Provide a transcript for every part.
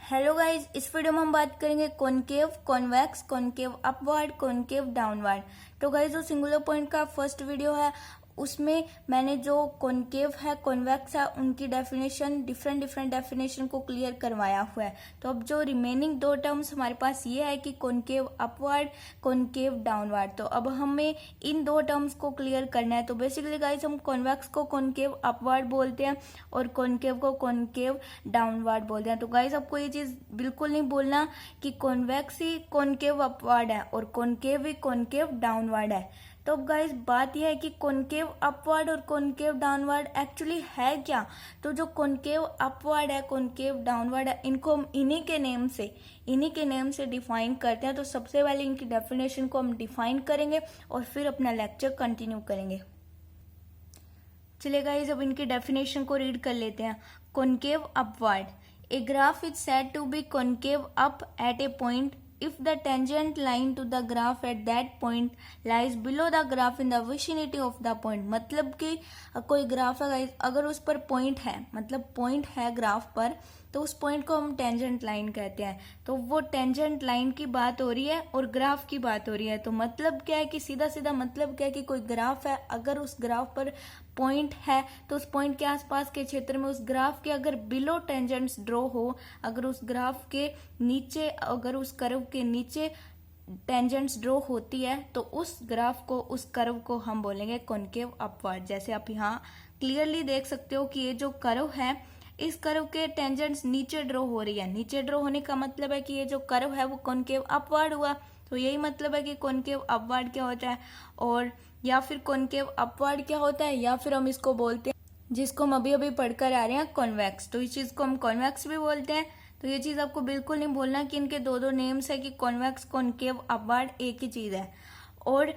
Hello guys, इस video में हम बात करेंगे concave, convex, concave upward, concave downward. तो गाइज जो सिंगुलर पॉइंट का फर्स्ट वीडियो है उसमें मैंने जो कॉनकेव है, कॉन्वेक्स है, उनकी डेफिनेशन डिफरेंट डेफिनेशन को क्लियर करवाया हुआ है। तो अब जो रिमेनिंग दो टर्म्स हमारे पास ये है कि कॉनकेव अपवर्ड, कॉनकेव डाउनवर्ड। तो अब हमें इन दो टर्म्स को क्लियर करना है। तो बेसिकली गाइज हम कॉन्वेक्स को कॉनकेव अपवर्ड बोलते हैं और कॉनकेव को कॉनकेव डाउनवर्ड बोलते हैं। तो गाइज आपको ये चीज बिल्कुल नहीं बोलना कि कॉन्वेक्स ही कॉनकेव अपवर्ड है और कॉनकेव ही कॉनकेव डाउनवर्ड है। तो अब गाइस बात यह है कि कॉनकेव अपवर्ड और कॉनकेव डाउनवर्ड एक्चुअली है क्या। तो जो कॉनकेव अपवर्ड है, कॉनकेव डाउनवर्ड है, इनको हम इन्हीं के नेम से डिफाइन करते हैं। तो सबसे पहले इनकी डेफिनेशन को हम डिफाइन करेंगे और फिर अपना लेक्चर कंटिन्यू करेंगे। चलिए गाइस अब इनकी डेफिनेशन को रीड कर लेते हैं। Concave upward, a graph is said to be concave up at a point if the tangent line to the graph at that point lies below the graph in the vicinity of the point। मतलब कि कोई graph है, अगर उस पर point है, मतलब point है ग्राफ पर, तो उस पॉइंट को हम टेंजेंट लाइन कहते हैं। तो वो टेंजेंट लाइन की बात हो रही है और ग्राफ की बात हो रही है। तो मतलब क्या है कि सीधा सीधा मतलब क्या है कि कोई ग्राफ है, अगर उस ग्राफ पर पॉइंट है तो उस पॉइंट के आसपास के क्षेत्र में उस ग्राफ के अगर बिलो टेंजेंट्स ड्रॉ हो, अगर उस ग्राफ के नीचे, अगर उस कर्व के नीचे टेंजेंट्स ड्रॉ होती है तो उस ग्राफ को, उस कर्व को हम बोलेंगे कॉनकेव अपवर्ड। जैसे आप यहाँ क्लियरली देख सकते हो कि ये जो कर्व है, इस कर्व के टेंजेंट्स नीचे ड्रॉ हो रही है। नीचे ड्रॉ होने का मतलब है कि ये जो कर्व है वो कॉनकेव अपवर्ड हुआ। तो यही मतलब है कि कॉनकेव अपवर्ड क्या होता है, और या फिर कॉनकेव अपवर्ड क्या होता है, या फिर हम इसको बोलते हैं, जिसको हम अभी अभी पढ़कर आ रहे हैं, कॉन्वेक्स। तो इस चीज को हम कॉन्वेक्स भी बोलते हैं। तो ये चीज आपको बिल्कुल नहीं बोलना कि इनके दो दो नेम्स है, कि कॉन्वेक्स, कॉनकेव, अपवर्ड एक ही चीज है। और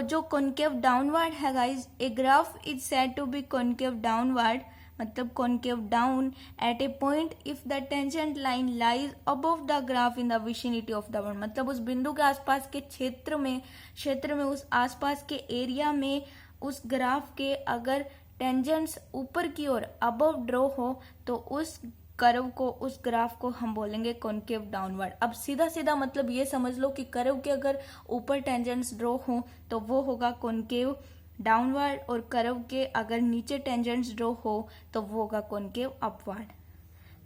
जो कॉनकेव डाउनवर्ड है guys, a graph is said to be concave downward, मतलब concave down at a point if the tangent line lies above the graph in the vicinity of the point. मतलब उस बिंदु के आसपास के क्षेत्र में उस आसपास के एरिया में उस ग्राफ के अगर टेंजेंट्स ऊपर की ओर अबव ड्रॉ हो तो उस कर्व को, उस ग्राफ को हम बोलेंगे कॉनकेव डाउनवर्ड। अब सीधा सीधा मतलब ये समझ लो कि कर्व के अगर ऊपर टेंजेंट्स ड्रॉ हो तो वो होगा कॉनकेव डाउनवर्ड, और कर्व के अगर नीचे टेंजेंट्स ड्रॉ हो तो वो होगा कॉनकेव अपवर्ड।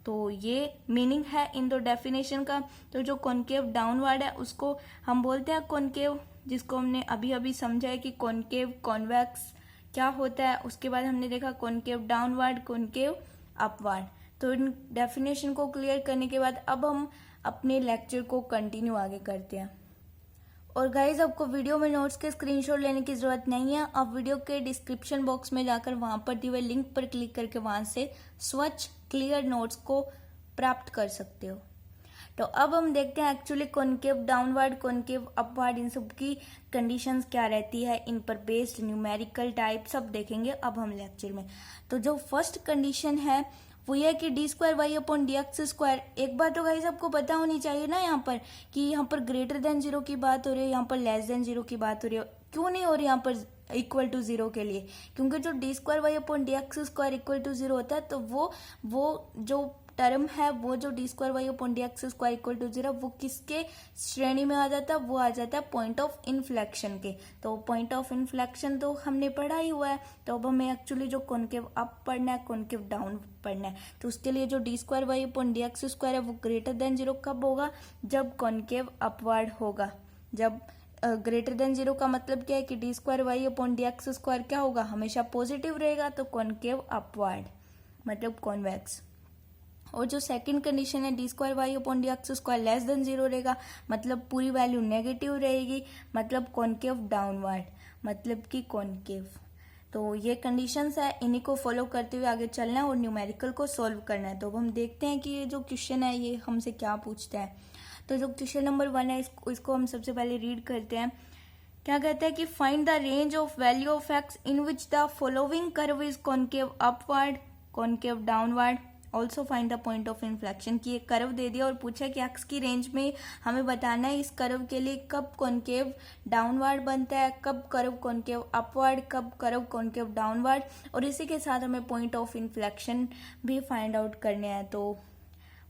तो ये मीनिंग है इन दो डेफिनेशन का। तो जो कॉनकेव डाउनवर्ड है उसको हम बोलते हैं कॉनकेव, जिसको हमने अभी अभी समझा है कि कॉनकेव कॉन्वेक्स क्या होता है। उसके बाद हमने देखा कॉनकेव डाउनवर्ड, कॉनकेव अपवर्ड। तो इन डेफिनेशन को क्लियर करने के बाद अब हम अपने लेक्चर को कंटिन्यू आगे करते हैं। और गाइज आपको वीडियो में नोट्स के स्क्रीनशॉट लेने की जरूरत नहीं है। आप वीडियो के डिस्क्रिप्शन बॉक्स में जाकर वहां पर दिए हुए लिंक पर क्लिक करके वहां से स्वच्छ क्लियर नोट्स को प्राप्त कर सकते हो। तो अब हम देखते हैं actually concave downward, concave upward, इन सब की कंडीशंस क्या रहती है, इन पर बेस्ड न्यूमेरिकल टाइप सब देखेंगे अब हम लेक्चर में। तो जो फर्स्ट कंडीशन है वो ये कि D square Y upon D x square. एक बात तो गाइस आपको पता होनी चाहिए ना यहाँ पर, कि यहाँ पर ग्रेटर देन जीरो की बात हो रही है, यहाँ पर लेस देन जीरो की बात हो रही है। क्यों नहीं हो रही यहाँ पर इक्वल टू जीरो के लिए? क्योंकि जो D square Y upon D x square equal to zero होता है, तो वो जो टर्म है, वो जो D square Y upon D x square equal to zero, वो किसके श्रेणी में आ जाता है? वो आ जाता है पॉइंट ऑफ इन्फ्लेक्शन के। तो पॉइंट ऑफ इन्फ्लेक्शन तो हमने पढ़ा ही हुआ है। तो अब हमें एक्चुअली जो कॉनकेव अप पढ़ना है, कॉनकेव डाउन पढ़ना है। तो उसके लिए जो D square Y upon D x square है वो ग्रेटर देन जीरो कब होगा? जब कॉनकेव अपवर्ड होगा। जब ग्रेटर देन जीरो का मतलब क्या है कि D square Y upon D x square क्या होगा? हमेशा पॉजिटिव रहेगा। तो कॉनकेव अपवर्ड मतलब कॉन्वेक्स। और जो सेकंड कंडीशन है D square Y upon D x square less than zero रहेगा, मतलब पूरी वैल्यू नेगेटिव रहेगी, मतलब कॉनकेव डाउनवर्ड, मतलब कि कॉनकेव। तो ये कंडीशंस है, इन्हीं को फॉलो करते हुए आगे चलना है और न्यूमेरिकल को सॉल्व करना है। तो हम देखते हैं कि ये जो क्वेश्चन है ये हमसे क्या पूछता है। तो जो क्वेश्चन नंबर 1 है इसको हम सबसे पहले रीड करते हैं। क्या कहता है कि find the range of value of x in which the following curve is concave upward, concave downward, also find the point of inflection. की एक कर्व दे दिया और पूछा कि एक्स की रेंज में हमें बताना है इस कर्व के लिए कब कॉनकेव डाउनवर्ड बनता है, कब कर्व कॉनकेव अपवर्ड, कब कर्व कॉनकेव डाउनवर्ड, और इसी के साथ हमें पॉइंट ऑफ इन्फ्लेक्शन भी फाइंड आउट करने हैं। तो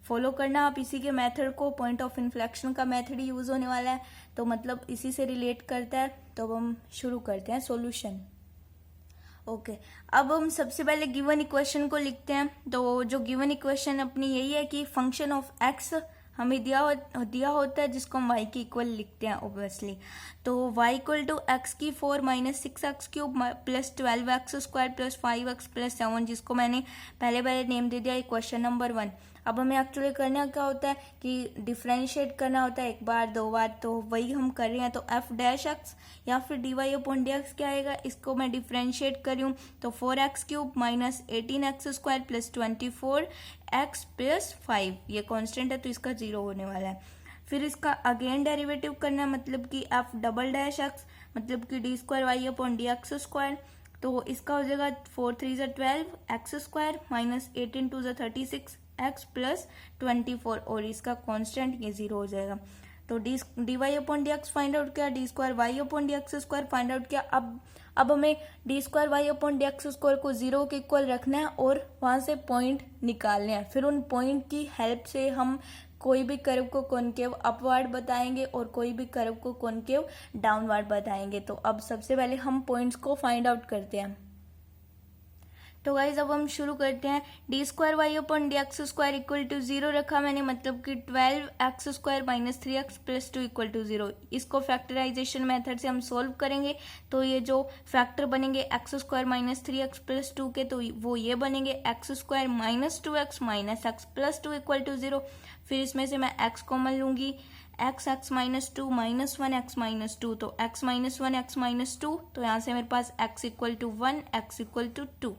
फॉलो करना आप इसी के मेथड को, पॉइंट ऑफ इन्फ्लेक्शन का मेथड ही यूज होने वाला है, तो मतलब इसी से रिलेट करता है। तो अब हम शुरू करते हैं सॉल्यूशन। ओके अब हम सबसे पहले गिवन इक्वेशन को लिखते हैं। तो जो गिवन इक्वेशन अपनी यही है कि फंक्शन ऑफ एक्स हमें दिया होता है, जिसको हम y की इक्वल लिखते हैं ऑब्वियसली। तो y इक्वल टू एक्स की 4 minus 6x cube plus 12x square plus 5x plus 7, जिसको मैंने पहले नेम दे दिया इक्वेशन नंबर 1। अब हमें एक्चुअली करना क्या होता है कि डिफरेंशिएट करना होता है एक बार दो बार, तो वही हम कर रहे हैं। तो f डैश एक्स या फिर dy अपॉन dx क्या आएगा, इसको मैं डिफरेंशिएट कर रही हूँ। तो 4x cube minus 18x square plus 24x plus 5, ये कांस्टेंट है तो इसका 0 होने वाला है। फिर इसका अगेन डेरिवेटिव करना है, मतलब कि f डबल डैश एक्स मतलब कि D square Y upon D x square. तो इसका हो जाएगा 4 3 12 x square minus 18 2 36 x plus 24, और इसका कांस्टेंट ये 0 हो जाएगा। तो d y upon D x find out किया, d square Y upon D x square find out किया। अब हमें d square Y upon D x square को 0 के इक्वल रखना है और वहां से पॉइंट निकालने हैं। फिर उन पॉइंट की हेल्प से हम कोई भी कर्व को कॉनकेव अपवर्ड बताएंगे और कोई भी कर्व को कॉनकेव डाउनवर्ड बताएंगे। तो अब सबसे पहले हम पॉइंट्स को फाइंड आउट करते हैं। तो गाइज अब हम शुरू करते हैं। D square Y upon D x square equal to 0 रखा मैंने, मतलब कि 12x square minus 3x plus 2 equal to 0। इसको फैक्टराइजेशन मेथड से हम सोल्व करेंगे। तो ये जो फैक्टर बनेंगे X square minus 3x plus 2 के, तो वो ये बनेंगे X square minus 2x minus X plus 2 equal to 0। फिर इसमें से मैं x कॉमन लूंगी, x minus 2 minus 1 x minus 2, तो x माइनस 1 x माइनस 2, तो यहाँ से मेरे पास x equal to 1 x equal to 2।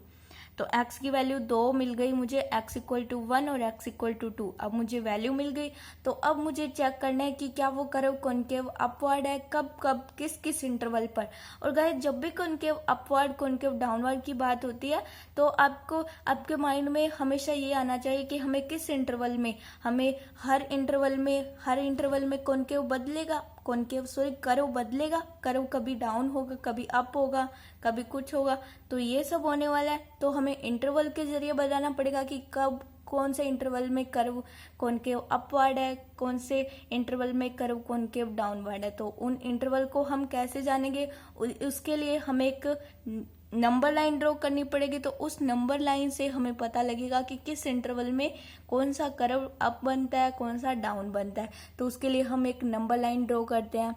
तो x की वैल्यू 2 मिल गई मुझे, x इक्वल टू 1 और x इक्वल टू 2। अब मुझे वैल्यू मिल गई। तो अब मुझे चेक करना है कि क्या वो कर्व कॉनकेव अपवर्ड है, कब किस किस इंटरवल पर। और गाइस जब भी कॉनकेव अपवर्ड कॉनकेव डाउनवर्ड की बात होती है तो आपको आपके माइंड में हमेशा ये आना चाहिए कि हमें किस इंटरवल में, हमें हर इंटरवल में कॉनकेव बदलेगा, कर्व बदलेगा, कर्व कभी डाउन होगा, कभी अप होगा, कभी कुछ होगा। तो ये सब होने वाला है। तो हमें इंटरवल के जरिए बताना पड़ेगा कि कब कौन से इंटरवल में कर्व कॉनकेव अपवर्ड है, कौन से इंटरवल में कर्व कॉनकेव डाउनवर्ड है। तो उन इंटरवल को हम कैसे जानेंगे, उसके लिए हमें एक नंबर लाइन ड्रॉ करनी पड़ेगी। तो उस नंबर लाइन से हमें पता लगेगा कि किस इंटरवल में कौन सा कर्व अप बनता है, कौन सा डाउन बनता है। तो उसके लिए हम एक नंबर लाइन ड्रॉ करते हैं।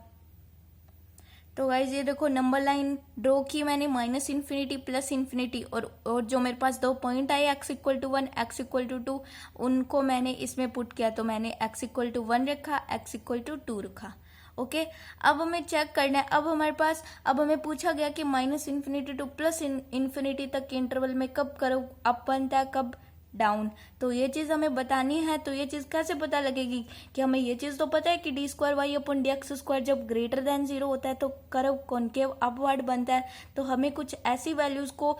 तो गाइज ये देखो नंबर लाइन ड्रॉ की मैंने, माइनस इन्फिनिटी प्लस इन्फिनिटी, और जो मेरे पास 2 पॉइंट आए x equal to 1 x equal to 2, उनको मैंने इसमें पुट किया। तो मैंने x इक्वल टू 1 रखा, x इक्वल टू 2 रखा। ओके अब हमें चेक करना है। अब हमें पूछा गया कि minus infinity two plus infinity तक के इंटरवल में कब कर्व अप बनता है, कब डाउन। तो ये चीज हमें बतानी है। तो ये चीज कैसे पता लगेगी कि हमें ये चीज तो पता है कि D square Y upon D x square जब ग्रेटर देन 0 होता है तो कर्व कॉनकेव अपवर्ड बनता है। तो हमें कुछ ऐसी वैल्यूज को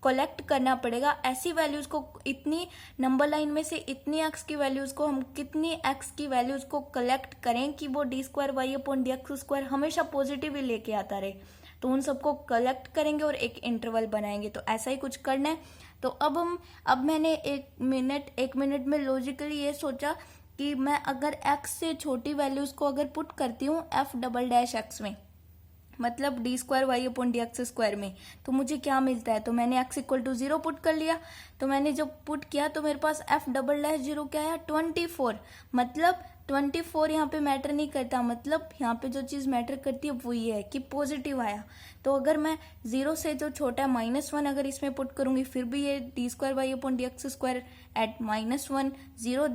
कलेक्ट करना पड़ेगा, ऐसी वैल्यूज को, इतनी नंबर लाइन में से इतनी एक्स की वैल्यूज को हम कितनी एक्स की वैल्यूज को कलेक्ट करें कि वो D square Y upon D x square हमेशा पॉजिटिव ही लेके आता रहे। तो उन सबको कलेक्ट करेंगे और एक इंटरवल बनाएंगे। तो ऐसा ही कुछ करना है। तो अब मैंने एक मिनट में लॉजिकली ये सोचा कि मैं अगर x से छोटी वैल्यूज को अगर पुट करती हूँ f डबल डैश एक्स में, मतलब D square Y upon D x square में, तो मुझे क्या मिलता है। तो मैंने x इक्वल टू 0 पुट कर लिया। तो मैंने जब पुट किया तो मेरे पास f डबल डैश 0 क्या आया, 24। मतलब 24 यहाँ पे मैटर नहीं करता, मतलब यहाँ पे जो चीज मैटर करती है वो ये है कि पॉजिटिव आया। तो अगर मैं 0 से जो छोटा है -1 अगर इसमें पुट करूंगी फिर भी ये D square Y upon D x square at -1 0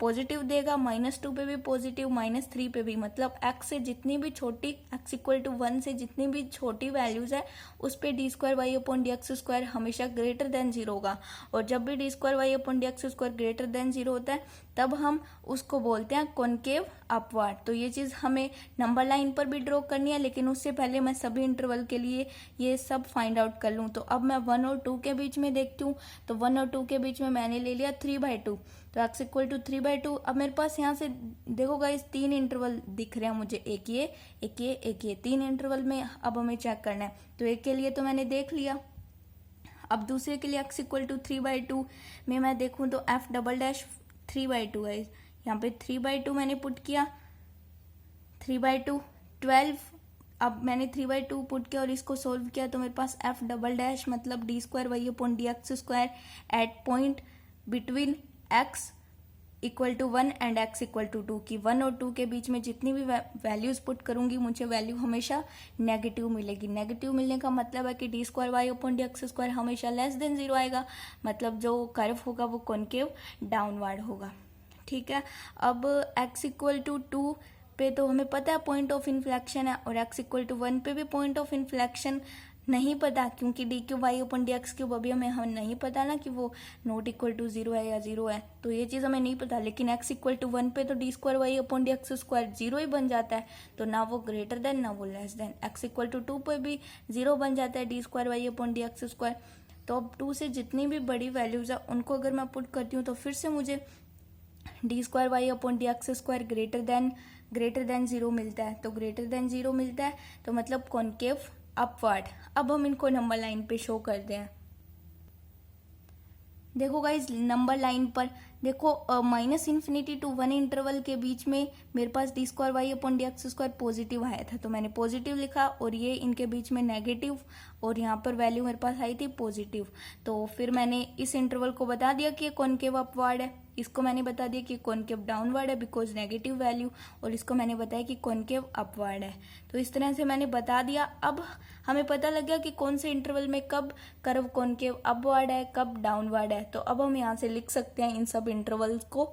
positive देगा, -2 पे भी पॉजिटिव, -3 पे भी। मतलब x से जितनी भी छोटी, x इक्वल टू 1 से जितनी भी छोटी वैल्यूज है उस पे D square Y upon D x square हमेशा ग्रेटर देन 0 होगा। और जब भी D square Y upon D x square greater than 0 होता है तब हम उसको बोलते हैं कॉनकेव अपवर्ड। तो ये चीज हमें नंबर लाइन पर भी ड्रॉ करनी है, लेकिन उससे पहले मैं सभी इंटरवल के लिए ये सब फाइंड आउट कर लूँ। तो अब मैं 1 और 2 के बीच में देखती हूँ। तो 1 और 2 के बीच में मैंने ले लिया 3/2। तो x इक्वल टू 3/2। अब मेरे पास यहाँ से देखो गाइस 3 इंटरवल दिख रहे हैं मुझे, एक ये 3 इंटरवल में अब हमें चेक करना है। तो एक के लिए तो मैंने देख लिया। अब दूसरे के लिए x इक्वल टू 3/2 में मैं देखूं तो f डबल डैश 3/2 गाइस, यहाँ पे 3/2 मैंने पुट किया, 3/2 12। अब मैंने 3/2 पुट किया और इसको सोल्व किया तो मेरे पास f डबल डैश मतलब d square Y upon D x square at point between x equal to 1 and x equal to 2 की 1 और 2 के बीच में जितनी भी वैल्यूज पुट करूंगी मुझे वैल्यू हमेशा नेगेटिव मिलेगी। नेगेटिव मिलने का मतलब है कि D square Y upon D x square हमेशा लेस देन 0 आएगा, मतलब जो कर्व होगा वो कॉनकेव डाउनवर्ड होगा। ठीक है, अब x इक्वल टू 2 पे तो हमें पता है पॉइंट ऑफ इन्फ्लेक्शन है, और x इक्वल टू 1 पे भी पॉइंट ऑफ इन्फ्लेक्शन नहीं पता, क्योंकि D cube Y upon D X cube अभी हमें नहीं पता ना कि वो नॉट इक्वल टू 0 है या 0 है, तो ये चीज़ हमें नहीं पता। लेकिन x इक्वल टू 1 पे तो d square Y upon D x square 0 ही बन जाता है, तो ना वो ग्रेटर देन ना वो less than. x equal to 2 पे भी 0 बन जाता है D square Y upon D x square. तो अब 2 से जितनी भी बड़ी वैल्यूज है उनको अगर मैं पुट करती हूँ तो फिर से मुझे D square Y upon D x square greater than 0 मिलता है। तो ग्रेटर देन 0 मिलता है तो मतलब कॉनकेव अपवर्ड। अब हम इनको नंबर लाइन पे शो करते हैं। देखो गाइज नंबर लाइन पर देखो माइनस इन्फिनिटी टू 1 इंटरवल के बीच में मेरे पास d square Y upon D x square positive आया था, तो मैंने पॉजिटिव लिखा, और ये इनके बीच में नेगेटिव, और यहाँ पर वैल्यू मेरे पास आई थी पॉजिटिव। तो फिर मैंने इस इंटरवल को बता दिया कि ये कॉनकेव अपवर्ड है, इसको मैंने बता दिया कि कॉनकेव डाउनवर्ड है बिकॉज नेगेटिव वैल्यू, और इसको मैंने बताया कि कॉनकेव अपवर्ड है। तो इस तरह से मैंने बता दिया। अब हमें पता लग गया कि कौन से इंटरवल में कब कर्व कॉनकेव अपवर्ड है, कब डाउनवर्ड है। तो अब हम यहाँ से लिख सकते हैं इन सब इंटरवल्स को।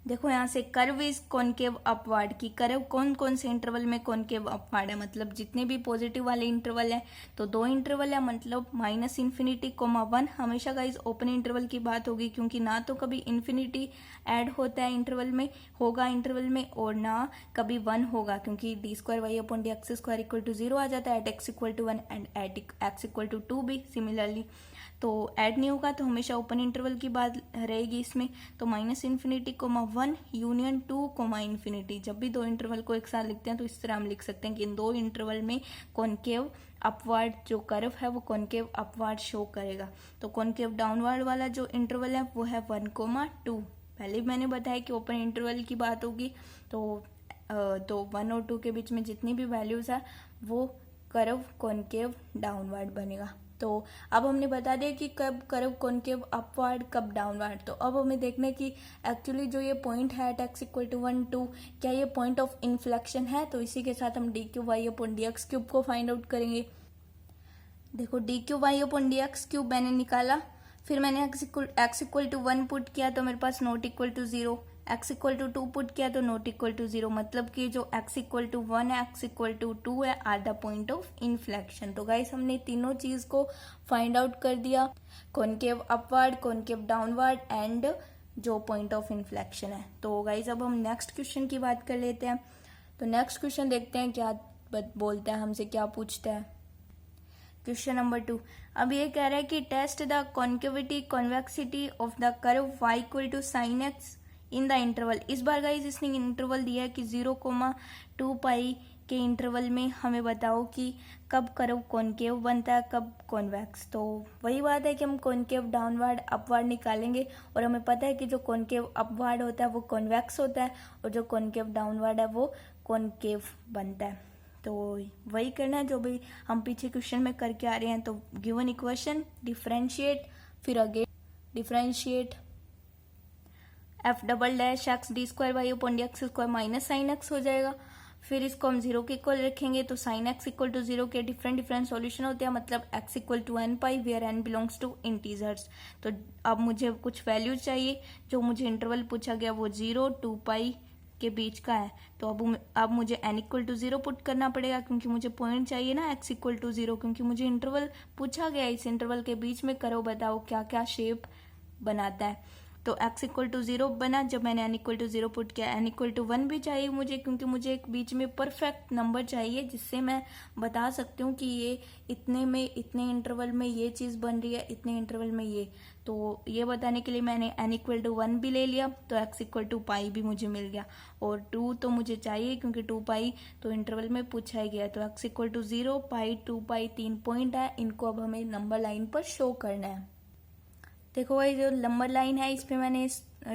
देखो यहाँ से कर्व इज कॉनकेव अपवर्ड की कर्व कौन कौन से इंटरवल में कॉनकेव अपवर्ड है, मतलब जितने भी पॉजिटिव वाले इंटरवल है, तो 2 इंटरवल है, मतलब माइनस इन्फिनिटी कोमा 1। हमेशा गाइज ओपन इंटरवल की बात होगी, क्योंकि ना तो कभी इन्फिनिटी ऐड होता है इंटरवल में और ना कभी 1 होगा, क्योंकि D square Y upon D x square equal to 0 आ जाता है at X equal to 1 and at X equal to 2 भी सिमिलरली। तो ऐड नहीं होगा, तो हमेशा ओपन इंटरवल की बात रहेगी इसमें। तो minus infinity comma 1 union 2 comma infinity, जब भी 2 इंटरवल को एक साथ लिखते हैं तो इस तरह हम लिख सकते हैं कि इन 2 इंटरवल में कॉनकेव अपवर्ड जो कर्व है वो कॉनकेव अपवर्ड शो करेगा। तो कॉनकेव डाउनवर्ड वाला जो इंटरवल है वो है 1 कोमा 2। पहले मैंने बताया कि ओपन इंटरवल की बात होगी, तो 1 और 2 के बीच में जितनी भी वैल्यूज है वो कर्व कॉनकेव डाउनवर्ड बनेगा। तो अब हमने बता दिया कि कब कर्व कॉनकेव अपवर्ड कब डाउनवर्ड। तो अब हमें देखना है कि एक्चुअली जो ये पॉइंट है एट एक्स इक्वल टू 1 2 क्या ये पॉइंट ऑफ इन्फ्लेक्शन है। तो इसी के साथ हम D cube Y upon D X cube को फाइंड आउट करेंगे। देखो D cube Y upon D X cube मैंने निकाला, फिर मैंने एक्स इक्वल टू 1 पुट किया तो मेरे पास not equal to 0, x equal to 2 put किया तो नॉट इक्वल टू 0, मतलब कि जो x इक्वल टू 1 है x इक्वल टू 2 है are the point of inflection. तो गाइस हमने तीनों चीज को फाइंड आउट कर दिया, concave upward, concave downward and जो पॉइंट ऑफ इन्फ्लेक्शन है। तो गाइस अब हम नेक्स्ट क्वेश्चन की बात कर लेते हैं। तो नेक्स्ट क्वेश्चन देखते हैं क्या बोलता है, हमसे क्या पूछता है। क्वेश्चन नंबर 2, अब ये कह रहा है कि test the concavity convexity of the curve y equal to sine x in the interval. इस बार गाइज इसने इंटरवल दिया है कि 0,2 पाई के इंटरवल में हमें बताओ कि कब कर्व कॉनकेव बनता है कब कॉन्वेक्स। तो वही बात है कि हम कॉनकेव डाउनवर्ड अपवर्ड निकालेंगे, और हमें पता है कि जो कॉनकेव अपवर्ड होता है वो कॉन्वेक्स होता है और जो कॉनकेव डाउनवर्ड है वो कॉनकेव बनता है। तो वही करना है जो भी हम पीछे क्वेश्चन में करके आ रहे हैं। तो गिवन इक्वेशन डिफरेंशिएट, फिर again differentiate f double dash x d square Y upon D x square minus sine x हो जाएगा। फिर इसको हम 0 के इक्वल रखेंगे तो साइन एक्स इक्वल टू 0 के डिफरेंट सॉल्यूशन होते हैं, मतलब x equal to n pi where n belongs to integers. तो अब मुझे कुछ वैल्यू चाहिए, जो मुझे इंटरवल पूछा गया वो 0 2 पाई के बीच का है। तो अब मुझे n इक्वल टू 0 पुट करना पड़ेगा, क्योंकि मुझे पॉइंट चाहिए ना x इक्वल टू 0, क्योंकि मुझे इंटरवल पूछा गया, इस इंटरवल के बीच में करो बताओ क्या क्या शेप बनाता है। तो x इक्वल टू 0 बना जब मैंने n इक्वल टू 0 पुट किया। n इक्वल टू 1 भी चाहिए मुझे, क्योंकि मुझे एक बीच में परफेक्ट नंबर चाहिए जिससे मैं बता सकती हूँ कि ये इतने में इतने इंटरवल में ये चीज़ बन रही है, इतने इंटरवल में ये। तो ये बताने के लिए मैंने n इक्वल टू 1 भी ले लिया, तो x इक्वल टू पाई भी मुझे मिल गया, और 2 तो मुझे चाहिए क्योंकि 2 पाई तो इंटरवल में पूछा ही गया। तो x equal to 0 pi 2 pi 3 point है, इनको अब हमें नंबर लाइन पर शो करना है। देखो भाई जो नंबर लाइन है इस पे मैंने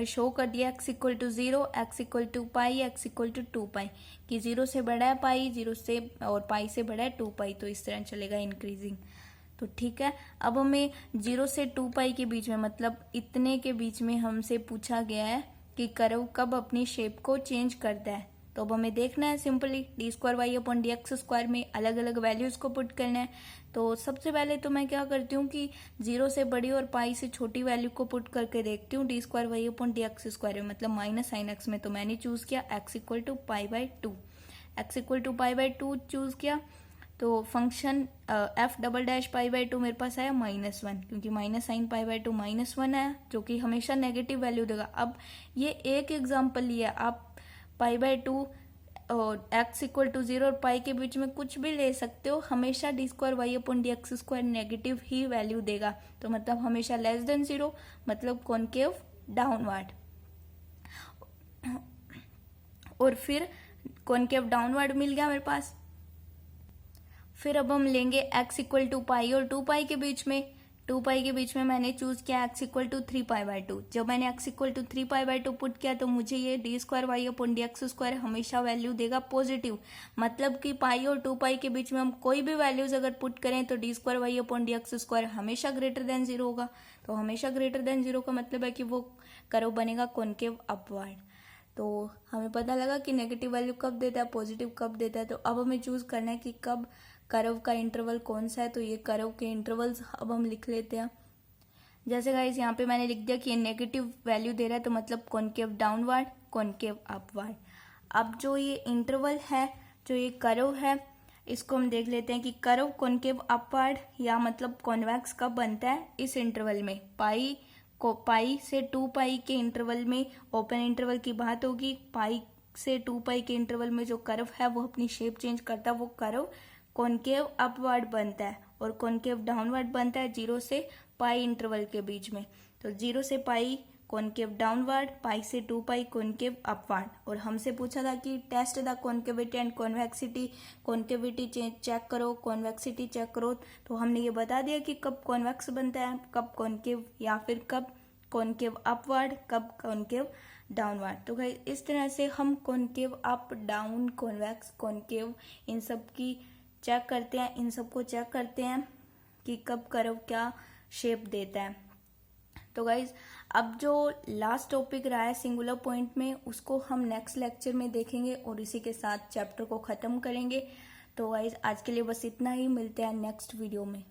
शो कर दिया x equal to 0, x equal to pi, x equal to 2 pi, कि 0 से बड़ा है पाई, 0 से और पाई से बड़ा है 2 पाई, तो इस तरह चलेगा इंक्रीजिंग। तो ठीक है, अब हमें 0 से 2 पाई के बीच में, मतलब इतने के बीच में हमसे पूछा गया है कि कर्व कब अपनी शेप को चेंज करता है। तो अब हमें देखना है simply d square Y upon D x square में अलग अलग वैल्यूज को पुट करना है। तो सबसे पहले तो मैं क्या करती हूँ कि 0 से बड़ी और पाई से छोटी वैल्यू को पुट करके देखती हूँ d square Y upon D x square में, मतलब माइनस साइन एक्स में। तो मैंने चूज किया x equal to pi by 2, x equal to pi by 2 choose किया। तो function f double dash pi by 2 मेरे पास आया -1, क्योंकि माइनस साइन पाई बाई 2 -1 है, जो कि हमेशा नेगेटिव वैल्यू देगा। अब ये एक एग्जाम्पल लिया, आप पाई बाई 2 और एक्स इक्वल टू 0 और पाई के बीच में कुछ भी ले सकते हो, हमेशा d square Y upon D x square negative ही वैल्यू देगा। तो मतलब हमेशा लेस देन 0, मतलब कॉनकेव डाउनवर्ड। और फिर कॉनकेव डाउनवर्ड मिल गया मेरे पास। फिर अब हम लेंगे x इक्वल टू पाई और 2 पाई के बीच में, 2 पाई के बीच में मैंने चूज किया x equal to 3 pi by 2। जब मैंने x equal to 3 pi by 2 put किया तो मुझे ये D square Y upon D x square हमेशा वैल्यू देगा पॉजिटिव, मतलब कि पाई और 2 पाई के बीच में हम कोई भी वैल्यूज अगर पुट करें तो d square Y upon D x square हमेशा ग्रेटर देन 0 होगा। तो हमेशा ग्रेटर देन 0 का मतलब है कि वो कर्व बनेगा कॉनकेव अपवर्ड। तो हमें पता लगा कि नेगेटिव वैल्यू कब देता है, पॉजिटिव कब देता है। तो अब हमें चूज करना है कि कब कर्व का इंटरवल कौन सा है। तो ये कर्व के इंटरवल्स अब हम लिख लेते हैं। जैसे गाइस यहाँ पे मैंने लिख दिया कि ये नेगेटिव वैल्यू दे रहा है, तो मतलब कॉनकेव डाउनवर्ड, कॉनकेव अपवर्ड। अब जो ये इंटरवल है, जो ये कर्व है, इसको हम देख लेते हैं कि कर्व कॉनकेव अपवर्ड या मतलब कॉन्वेक्स कब बनता है। इस इंटरवल में पाई से 2 पाई के इंटरवल में ओपन इंटरवल की बात होगी। पाई से 2 पाई के इंटरवल में जो कर्व है वो अपनी शेप चेंज करता है, वो कर्व कॉनकेव अपवर्ड बनता है, और कॉनकेव डाउनवर्ड बनता है 0 से पाई इंटरवल के बीच में। तो 0 से पाई कॉनकेव डाउनवर्ड, पाई से 2 पाई कॉनकेव अपवर्ड। और हमसे पूछा था कि test the concavity and convexity, concavity check करो, कॉन्वेक्सिटी चेक करो। तो हमने ये बता दिया कि कब कॉन्वेक्स बनता है, कब कॉनकेव, या फिर कब कॉनकेव अपवर्ड, कब कॉनकेव डाउनवर्ड। तो गाइस इस तरह से हम concave up, down, convex, concave इन सब की चेक करते हैं, इन सबको चेक करते हैं कि कब कर्व क्या शेप देता है। तो गाइज अब जो लास्ट टॉपिक रहा है सिंगुलर पॉइंट में, उसको हम नेक्स्ट लेक्चर में देखेंगे और इसी के साथ चैप्टर को ख़त्म करेंगे। तो गाइज आज के लिए बस इतना ही, मिलते हैं नेक्स्ट वीडियो में।